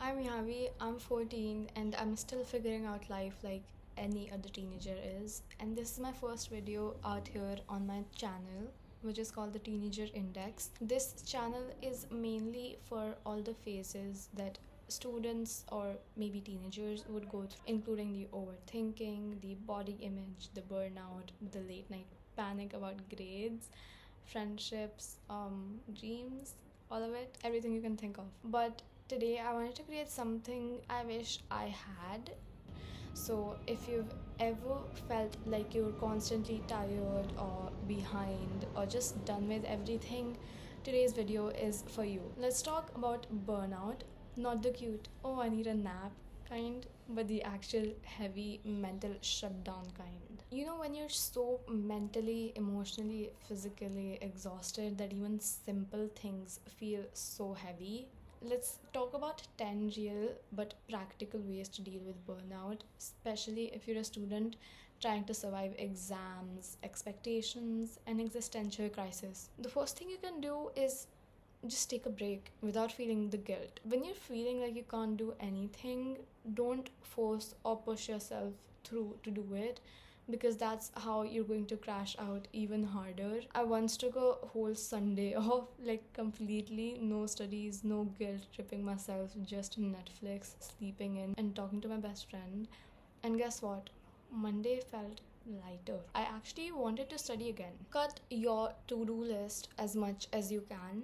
I'm Yavi, I'm 14 and I'm still figuring out life like any other teenager is. And this is my first video out here on my channel, which is called the Teenager Index. This channel is mainly for all the phases that students or maybe teenagers would go through, including the overthinking, the body image, the burnout, the late night panic about grades, friendships, dreams, all of it, everything you can think of. But today I wanted to create something I wish I had. So if you've ever felt like you're constantly tired or behind or just done with everything, today's video is for you. Let's talk about burnout, not the cute, oh I need a nap kind, but the actual heavy mental shutdown kind. You know, when you're so mentally, emotionally, physically exhausted that even simple things feel so heavy. Let's talk about 10 real but practical ways to deal with burnout, especially if you're a student trying to survive exams, expectations, and existential crisis. The first thing you can do is just take a break without feeling the guilt. When you're feeling like you can't do anything, don't force or push yourself through to do it, because that's how you're going to crash out even harder. I once took a whole Sunday off, like completely no studies, no guilt tripping myself, just Netflix, sleeping in, and talking to my best friend. And guess what? Monday felt lighter. I actually wanted to study again. Cut your to-do list as much as you can.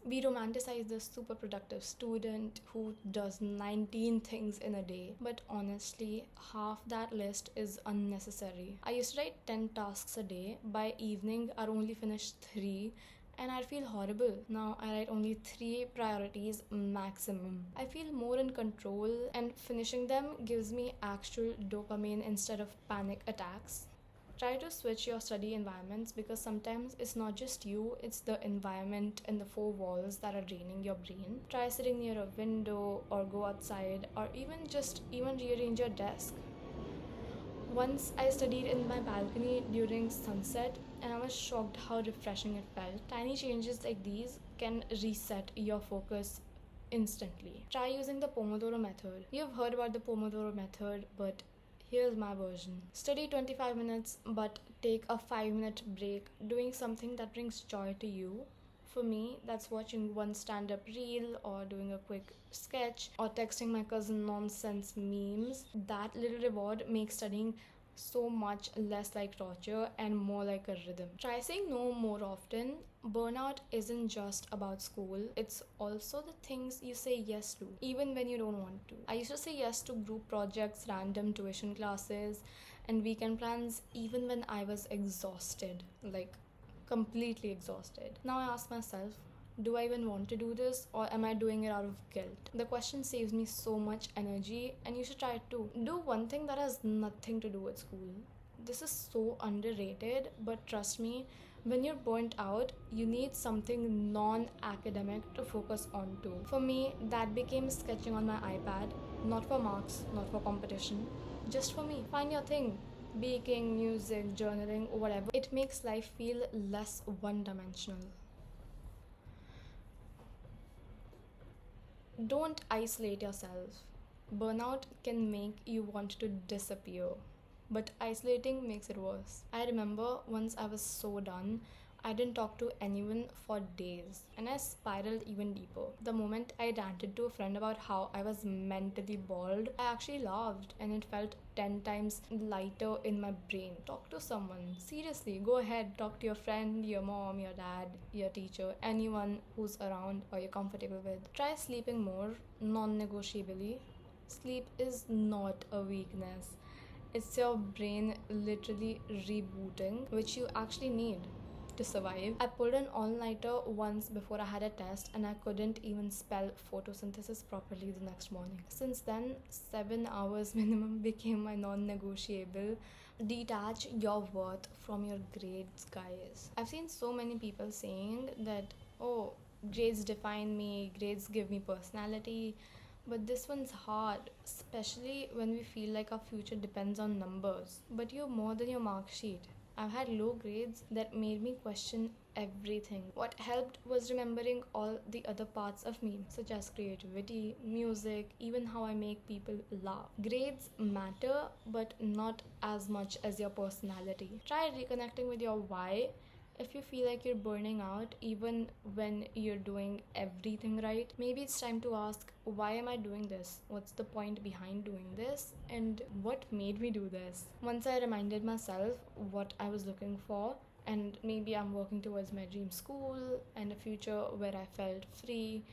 We romanticize the super productive student who does 19 things in a day, but honestly, half that list is unnecessary. I used to write 10 tasks a day. By evening, I'd only finish 3 and I'd feel horrible. Now I write only 3 priorities maximum. I feel more in control, and finishing them gives me actual dopamine instead of panic attacks. Try to switch your study environments, because sometimes it's not just you, it's the environment and the four walls that are draining your brain. Try sitting near a window or go outside, or even rearrange your desk. Once I studied in my balcony during sunset and I was shocked how refreshing it felt. Tiny changes like these can reset your focus instantly. Try using the Pomodoro method. You've heard about the Pomodoro method, but here's my version. Study 25 minutes but take a 5-minute break doing something that brings joy to you. For me, that's watching one stand-up reel or doing a quick sketch or texting my cousin nonsense memes. That little reward makes studying so much less like torture and more like a rhythm. Try saying no more often. Burnout isn't just about school, it's also the things you say yes to, even when you don't want to. I used to say yes to group projects, random tuition classes, and weekend plans even when I was exhausted, like completely exhausted. Now I ask myself, do I even want to do this, or am I doing it out of guilt? The question saves me so much energy, and you should try it too. Do one thing that has nothing to do with school. This is so underrated, but trust me, when you're burnt out, you need something non-academic to focus on too. For me, that became sketching on my iPad, not for marks, not for competition, just for me. Find your thing. Baking, music, journaling, whatever. It makes life feel less one-dimensional. Don't isolate yourself. Burnout can make you want to disappear, but isolating makes it worse. I remember once I was so done, I didn't talk to anyone for days, and I spiraled even deeper. The moment I ranted to a friend about how I was mentally bald, I actually laughed, and it felt 10 times lighter in my brain. Talk to someone. Seriously, go ahead, talk to your friend, your mom, your dad, your teacher, anyone who's around or you're comfortable with. Try sleeping more, non-negotiably. Sleep is not a weakness. It's your brain literally rebooting, which you actually need to survive. I pulled an all-nighter once before I had a test, and I couldn't even spell photosynthesis properly the next morning. Since then, 7 hours minimum became my non-negotiable. Detach your worth from your grades, guys. I've seen so many people saying that, oh, grades define me, grades give me personality. But this one's hard, especially when we feel like our future depends on numbers. But you're more than your mark sheet. I've had low grades that made me question everything. What helped was remembering all the other parts of me, such as creativity, music, even how I make people laugh. Grades matter, but not as much as your personality. Try reconnecting with your why. If you feel like you're burning out even when you're doing everything right, maybe it's time to ask, why am I doing this? What's the point behind doing this? And what made me do this? Once I reminded myself what I was looking for, and maybe I'm working towards my dream school and a future where I felt free,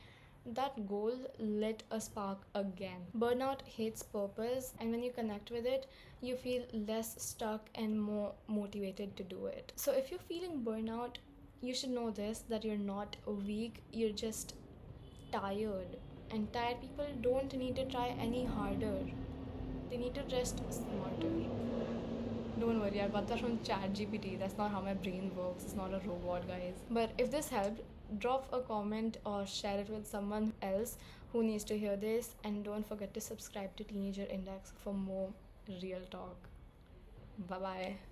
that goal lit a spark again. Burnout hates purpose, and when you connect with it, you feel less stuck and more motivated to do it. So, if you're feeling burnout, you should know this, that you're not weak, you're just tired. And tired people don't need to try any harder, they need to rest smarter. Don't worry, I got that from ChatGPT. That's not how my brain works. It's not a robot, guys. But if this helped, drop a comment or share it with someone else who needs to hear this. And don't forget to subscribe to Teenager Index for more real talk. Bye bye.